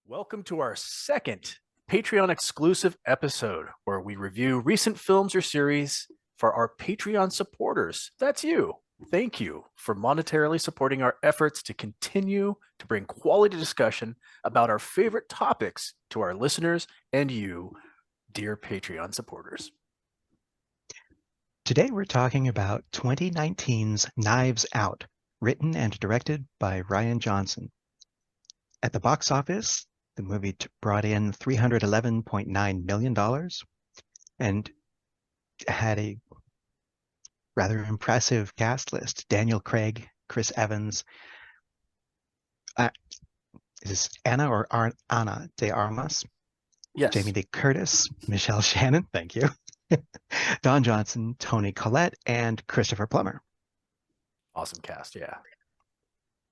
Welcome to our second Patreon exclusive episode where we review recent films or series for our Patreon supporters. That's you. Thank you for monetarily supporting our efforts to continue to bring quality discussion about our favorite topics to our listeners and you, dear Patreon supporters. Today we're talking about 2019's Knives Out, written and directed by Rian Johnson. At the box office, the movie brought in $311.9 million and had a rather impressive cast list. Daniel Craig, Chris Evans, is this Anna or Ana de Armas? Yes. Jamie Lee Curtis, Michelle Shannon, thank you. Don Johnson, Toni Collette, and Christopher Plummer. Awesome cast, yeah.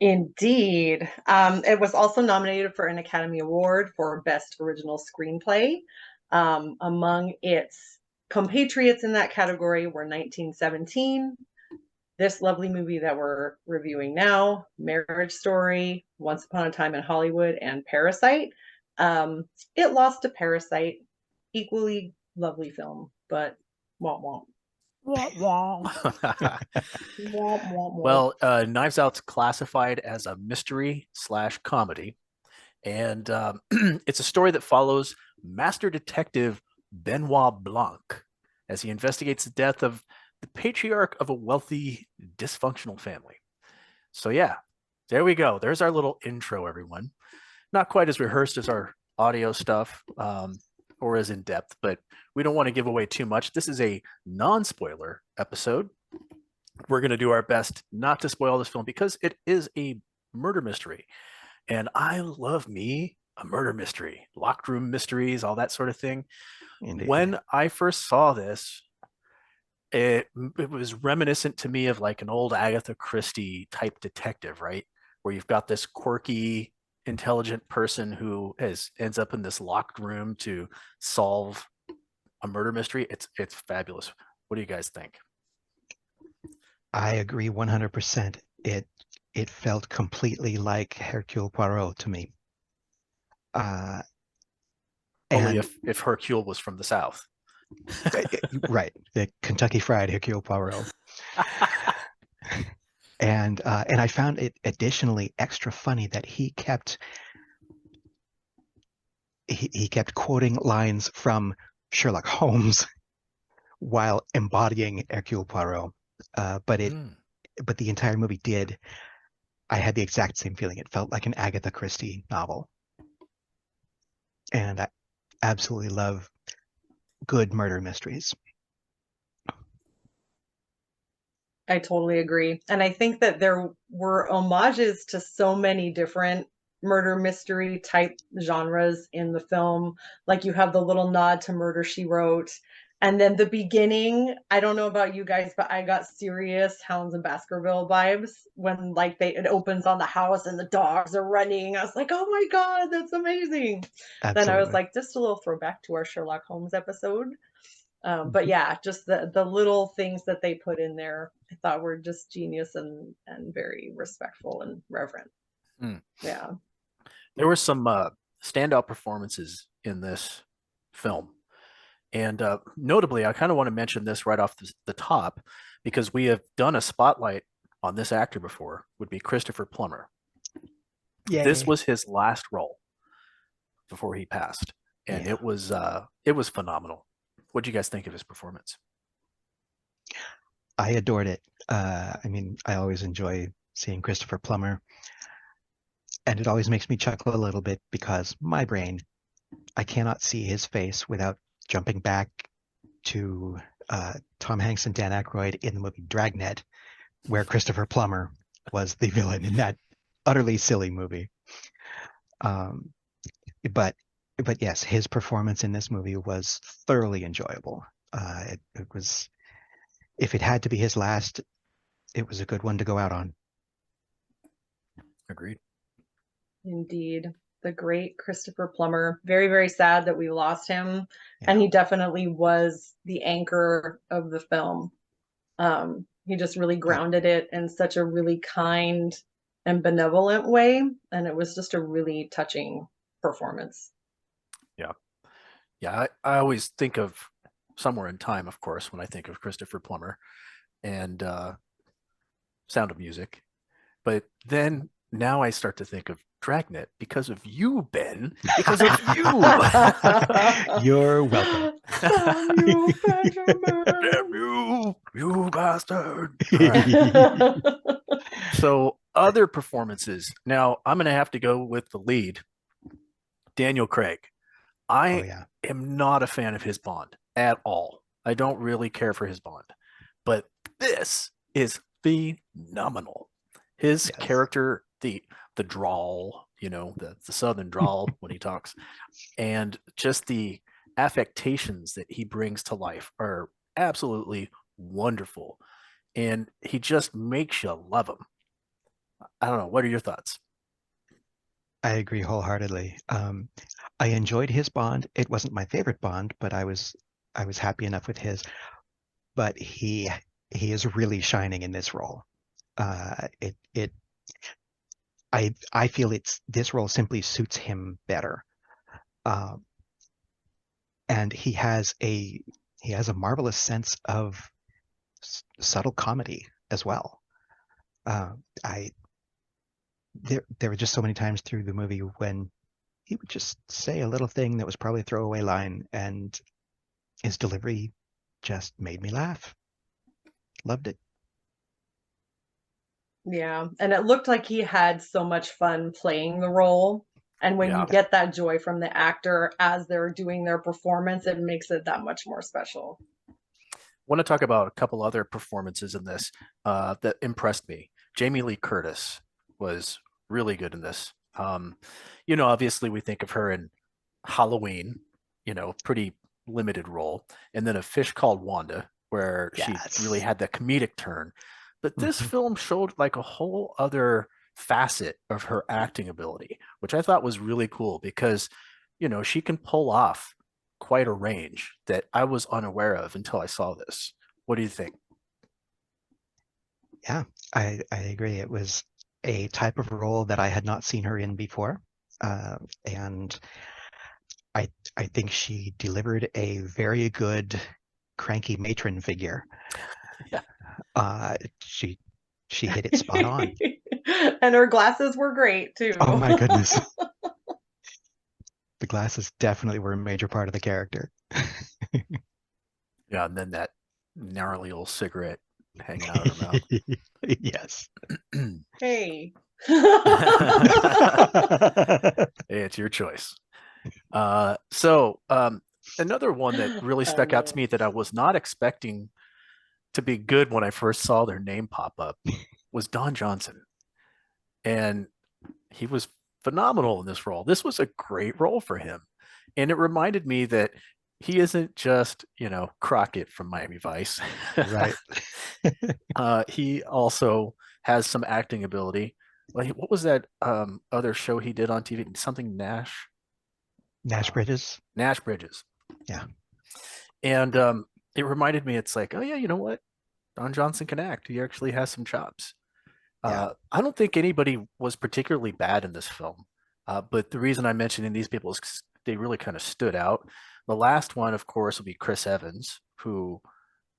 Indeed. It was also nominated for an Academy Award for Best Original Screenplay. Among its compatriots in that category were 1917, this lovely movie that we're reviewing now, Marriage Story, Once Upon a Time in Hollywood, and Parasite. It lost to Parasite. Equally lovely film, but womp womp. Well, Knives Out's classified as a mystery/comedy, and it's a story that follows Master Detective Benoit Blanc as he investigates the death of the patriarch of a wealthy, dysfunctional family. So yeah, there we go. There's our little intro, everyone. Not quite as rehearsed as our audio stuff, or as in depth, but we don't want to give away too much. This is a non-spoiler episode. We're going to do our best not to spoil this film because it is a murder mystery. And I love me a murder mystery, locked room mysteries, all that sort of thing. Indeed. When I first saw this, it was reminiscent to me of like an old Agatha Christie type detective, right? Where you've got this quirky, intelligent person who ends up in this locked room to solve a murder mystery. It's fabulous. What do you guys think? I agree 100%. It felt completely like Hercule Poirot to me. Only if Hercule was from the South. Right, the Kentucky Fried Hercule Poirot. And I found it additionally extra funny that he kept quoting lines from Sherlock Holmes while embodying Hercule Poirot. But the entire movie did. I had the exact same feeling. It felt like an Agatha Christie novel, and I absolutely love good murder mysteries. I totally agree. And I think that there were homages to so many different murder mystery type genres in the film. Like you have the little nod to Murder, She Wrote. And then the beginning, I don't know about you guys, but I got serious Hounds of Baskerville vibes when like it opens on the house and the dogs are running. I was like, oh my God, that's amazing. Absolutely. Then I was like, just a little throwback to our Sherlock Holmes episode. But yeah, just the little things that they put in there, I thought were just genius and very respectful and reverent. Yeah. There were some standout performances in this film. And notably, I kind of want to mention this right off the top because we have done a spotlight on this actor before, would be Christopher Plummer. Yay. This was his last role before he passed. And Yeah. it was phenomenal. What did you guys think of his performance? I adored it. I mean, I always enjoy seeing Christopher Plummer, and it always makes me chuckle a little bit because my brain, I cannot see his face without jumping back to Tom Hanks and Dan Aykroyd in the movie Dragnet, where Christopher Plummer was the villain in that utterly silly movie. Um, but but yes, his performance in this movie was thoroughly enjoyable. It was, if it had to be his last, it was a good one to go out on. Agreed. Indeed. The great Christopher Plummer. Very, very sad that we lost him. Yeah. And he definitely was the anchor of the film. He just really grounded it in such a really kind and benevolent way. And it was just a really touching performance. Yeah. Yeah. I always think of Somewhere in Time, of course, when I think of Christopher Plummer and Sound of Music. But then now I start to think of Dragnet because of you, Ben. Because of you. You're welcome. Damn you, Benjamin. Damn you bastard. All Right. right. So other performances. Now I'm going to have to go with the lead, Daniel Craig. Oh I yeah. am not a fan of his Bond at all. I don't really care for his Bond, but this is phenomenal. His Yes. character, the drawl, the southern drawl when he talks, and just the affectations that he brings to life are absolutely wonderful. And he just makes you love him. I don't know. What are your thoughts? I agree wholeheartedly. I enjoyed his Bond. It wasn't my favorite Bond, but I was happy enough with his. But he is really shining in this role. It it I feel this role simply suits him better. Um, and he has a marvelous sense of subtle comedy as well. Uh, I there were just so many times through the movie when he would just say a little thing that was probably a throwaway line, and his delivery just made me laugh. Loved it. Yeah. And it looked like he had so much fun playing the role. And when you Yeah. get that joy from the actor as they're doing their performance, it makes it that much more special. Want to talk about a couple other performances in this that impressed me. Jamie Lee Curtis was really good in this. Obviously we think of her in Halloween, pretty limited role, and then A Fish Called Wanda, where she really Yes. had that comedic turn. But this Mhm. film showed like a whole other facet of her acting ability, which I thought was really cool because, she can pull off quite a range that I was unaware of until I saw this. What do you think? Yeah, I agree. It was a type of role that I had not seen her in before, and I I think she delivered a very good cranky matron figure. Yeah. She hit it spot on. And her glasses were great too. Oh my goodness. The glasses definitely were a major part of the character. Yeah, and then that gnarly old cigarette hanging out of her mouth. Yes. Hey. It's your choice. So another one that really I stuck out to know. me that I was not expecting to be good when I first saw their name pop up was Don Johnson. And he was phenomenal in this role. This was a great role for him. And it reminded me that he isn't just, Crockett from Miami Vice. Right. He also has some acting ability. Like, what was that other show he did on TV? Something Nash? Nash Bridges. Nash Bridges. Yeah. And it reminded me, it's like, oh yeah, you know what? Don Johnson can act. He actually has some chops. Yeah. I don't think anybody was particularly bad in this film. But the reason I'm mentioning these people is 'cause they really kind of stood out. The last one, of course, will be Chris Evans, who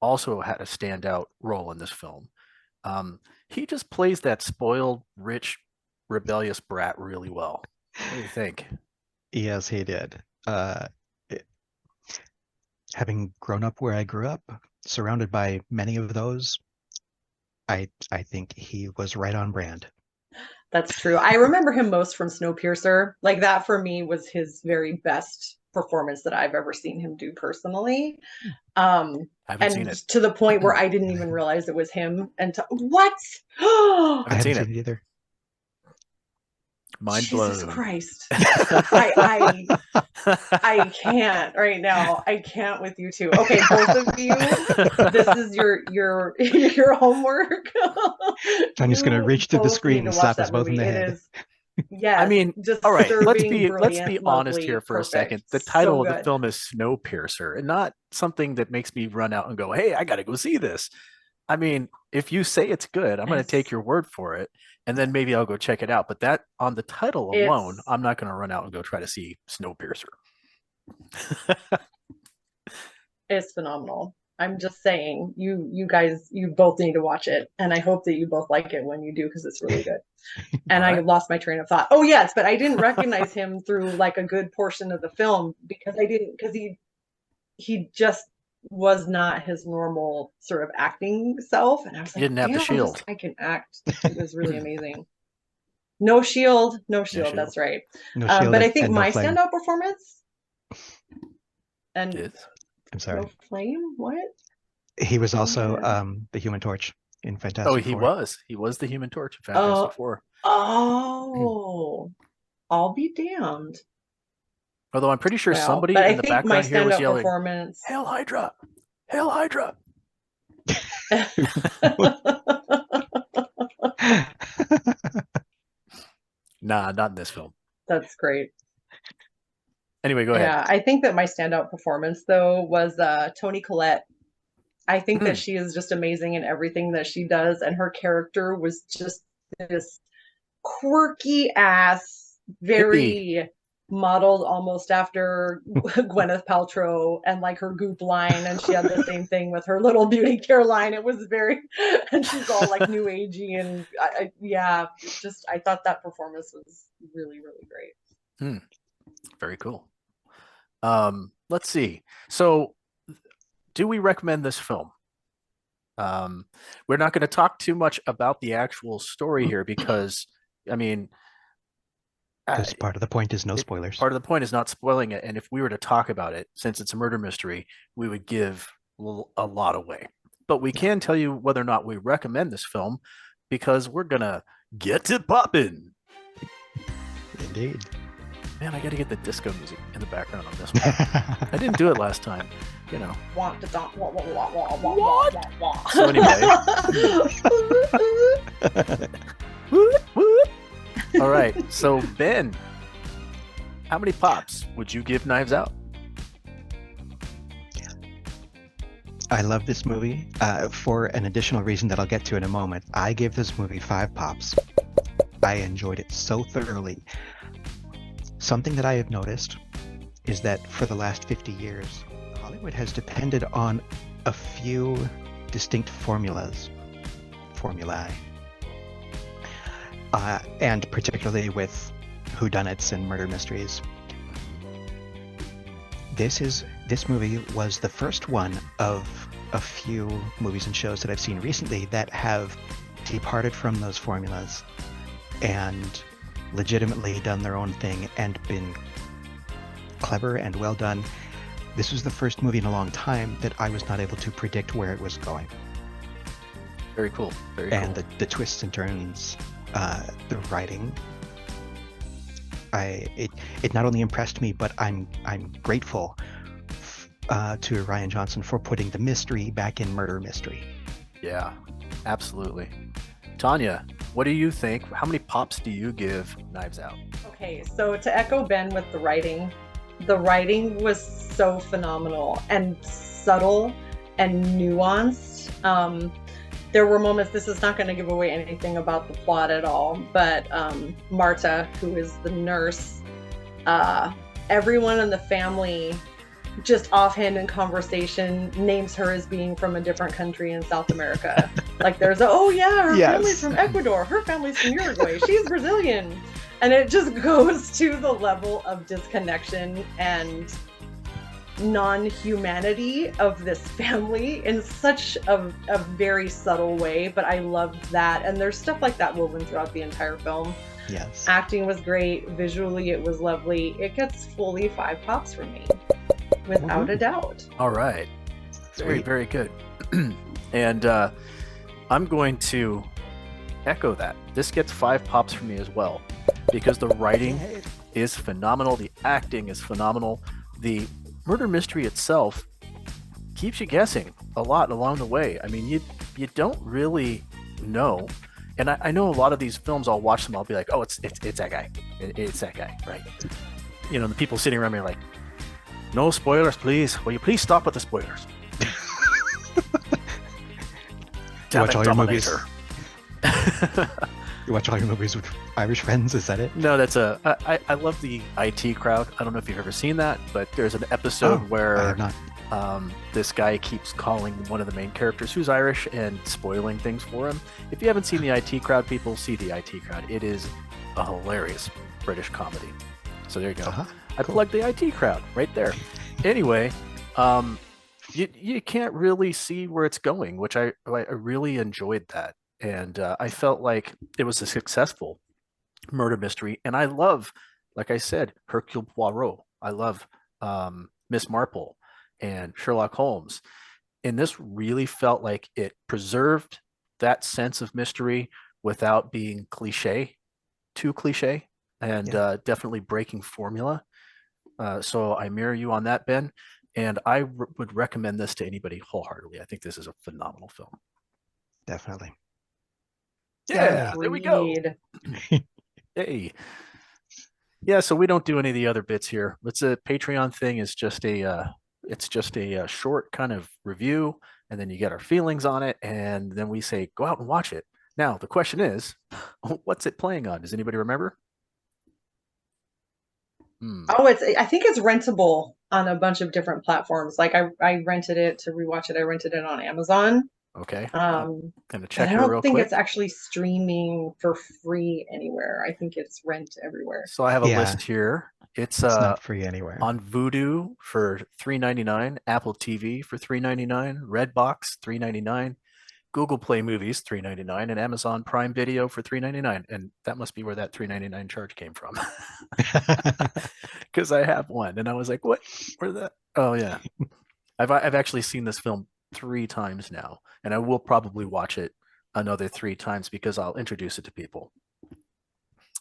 also had a standout role in this film. He just plays that spoiled, rich, rebellious brat really well. What do you think? Yes, he did. It- Having grown up where I grew up, surrounded by many of those, I think he was right on brand. That's true. I remember him most from Snowpiercer. Like that for me was his very best performance that I've ever seen him do personally. I haven't seen And it. to the point where I didn't even realize it was him until what? I I haven't haven't seen seen it either. Mind Jesus blown. Christ. I can't right now. I can't with you two. Okay, both of you. This is your homework. Tanya's gonna You reach through the both screen need to and watch slap us that both in movie. the It head. is, yes, I mean, all right, disturbing, let's be brilliant, honest lovely, here for perfect. a second. The So title of the good. film is Snowpiercer, and not something that makes me run out and go, "Hey, I got to go see this." I mean, if you say it's good, I'm going to take your word for it, and then maybe I'll go check it out. But that on the title alone, I'm not going to run out and go try to see Snowpiercer. It's phenomenal. I'm just saying, you guys, you both need to watch it, and I hope that you both like it when you do because it's really good. And I lost my train of thought. Oh yes, but I didn't recognize him through like a good portion of the film because he just was not his normal sort of acting self, and I was He like, didn't have the damn, shield. this guy can act. It was really amazing. No shield. That's right. No shield, but I think and no my flame. standout performance and I'm sorry. no flame. What? He was also the Human Torch in Fantastic Oh, Four. he was. He was the Human Torch in Fantastic Four. Oh, I'll be damned. Although I'm pretty sure somebody in the background here was yelling, performance... "Hail Hydra! Hail Hydra!" Nah, not in this film. That's great. Anyway, go ahead. Yeah, I think that my standout performance though was Toni Collette. I think that she is just amazing in everything that she does, and her character was just this quirky ass, very modeled almost after Gwyneth Paltrow and like her Goop line, and she had the same thing with her little beauty care line. It was very, and she's all like new agey, and I thought that performance was really, really great. Very cool. Let's see. So, do we recommend this film? We're not going to talk too much about the actual story here because, I mean, because part of the point is no spoilers. Part of the point is not spoiling it. And if we were to talk about it, since it's a murder mystery, we would give a lot away. But we can tell you whether or not we recommend this film because we're going to get it poppin'. Indeed. Man, I got to get the disco music in the background on this one. I didn't do it last time, you know. What? So anyway. All right. So Ben, how many pops would you give Knives Out? I love this movie for an additional reason that I'll get to in a moment. I give this movie 5 pops. I enjoyed it so thoroughly. Something that I have noticed is that for the last 50 years, Hollywood has depended on a few distinct formulae, and particularly with whodunits and murder mysteries. This movie was the first one of a few movies and shows that I've seen recently that have departed from those formulas and legitimately done their own thing and been clever and well done. This was the first movie in a long time that I was not able to predict where it was going. Very cool. Very and cool. the twists and turns, the writing. It not only impressed me, but I'm grateful to Rian Johnson for putting the mystery back in murder mystery. Yeah, absolutely. Tanya, what do you think? How many pops do you give Knives Out? Okay, so to echo Ben with the writing was so phenomenal and subtle and nuanced. There were moments, this is not going to give away anything about the plot at all, but Marta, who is the nurse, everyone in the family, just offhand in conversation, names her as being from a different country in South America. Like there's her family's from Ecuador, her family's from Uruguay, she's Brazilian. And it just goes to the level of disconnection and non-humanity of this family in such a very subtle way, but I loved that. And there's stuff like that woven throughout the entire film. Yes. Acting was great. Visually, it was lovely. It gets fully 5 pops from me, without a doubt. All right. Very, very good. And I'm going to echo that. This gets 5 pops from me as well, because the writing is phenomenal. The acting is phenomenal. The murder mystery itself keeps you guessing a lot along the way. I mean, you don't really know. And I know a lot of these films, I'll watch them, I'll be like, oh, it's that guy. It's that guy, right? You know, the people sitting around me are like, no spoilers, please. Will you please stop with the spoilers? You watch all your movies. You watch all your movies with Irish friends, is that it? No, that's I love the IT crowd. I don't know if you've ever seen that, but there's an episode where I have not. This guy keeps calling one of the main characters who's Irish and spoiling things for him. If you haven't seen the IT crowd, people, see the IT crowd. It is a hilarious British comedy. So there you go. I plugged the IT crowd right there. Anyway, you can't really see where it's going, which I really enjoyed that. And I felt like it was a successful murder mystery. And I love, like I said, Hercule Poirot. I love Miss Marple and Sherlock Holmes. And this really felt like it preserved that sense of mystery without being too cliche, and definitely breaking formula. So I mirror you on that, Ben. And I would recommend this to anybody wholeheartedly. I think this is a phenomenal film. Definitely. Yeah, there we go. Hey. Yeah, so we don't do any of the other bits here. It's a Patreon thing. It's just a short kind of review, and then you get our feelings on it, and then we say, go out and watch it. Now, the question is, what's it playing on? Does anybody remember? Oh, I think it's rentable on a bunch of different platforms. Like I rented it to rewatch it. I rented it on Amazon. Okay. I'm gonna check here real quick. I don't think it's actually streaming for free anywhere. I think it's rent everywhere. So I have a list here. It's not free anywhere. On Vudu for $3.99, Apple TV for $3.99, Redbox $3.99, Google Play Movies $3.99, and Amazon Prime Video for $3.99. And that must be where that $3.99 charge came from, because I have one, and I was like, "What? Where's that?" Oh yeah, I've actually seen this film 3 times now, and I will probably watch it another 3 times because I'll introduce it to people.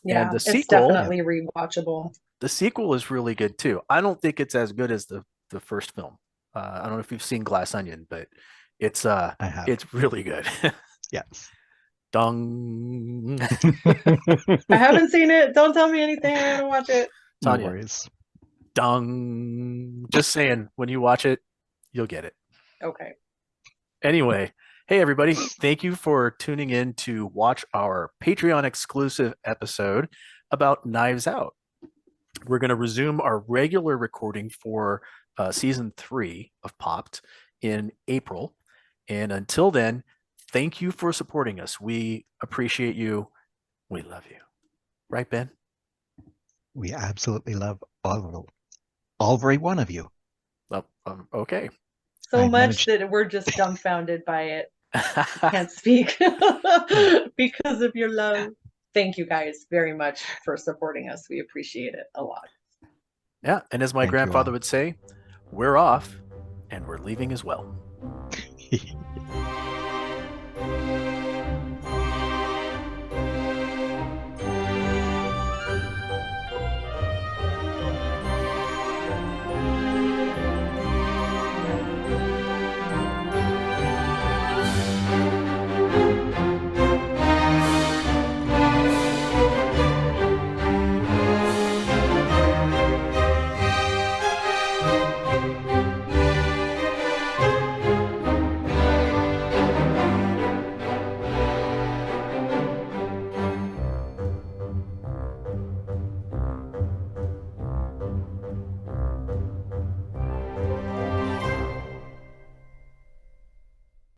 Yeah, and the it's sequel, definitely rewatchable. The sequel is really good too. I don't think it's as good as the first film. I don't know if you've seen Glass Onion, but it's it's really good. Yes. Dong. I haven't seen it. Don't tell me anything. I'm gonna watch it. Tanya. No worries. Dong. Just saying, when you watch it, you'll get it. Okay. Anyway, hey everybody, thank you for tuning in to watch our Patreon exclusive episode about Knives Out. We're going to resume our regular recording for season 3 of Popped in April. And until then, thank you for supporting us. We appreciate you. We love you. Right, Ben? We absolutely love all very one of you. Okay. So much that we're just dumbfounded by it. Can't speak because of your love. Thank you guys very much for supporting us. We appreciate it a lot. Yeah, and as my grandfather would say, we're off and we're leaving as well.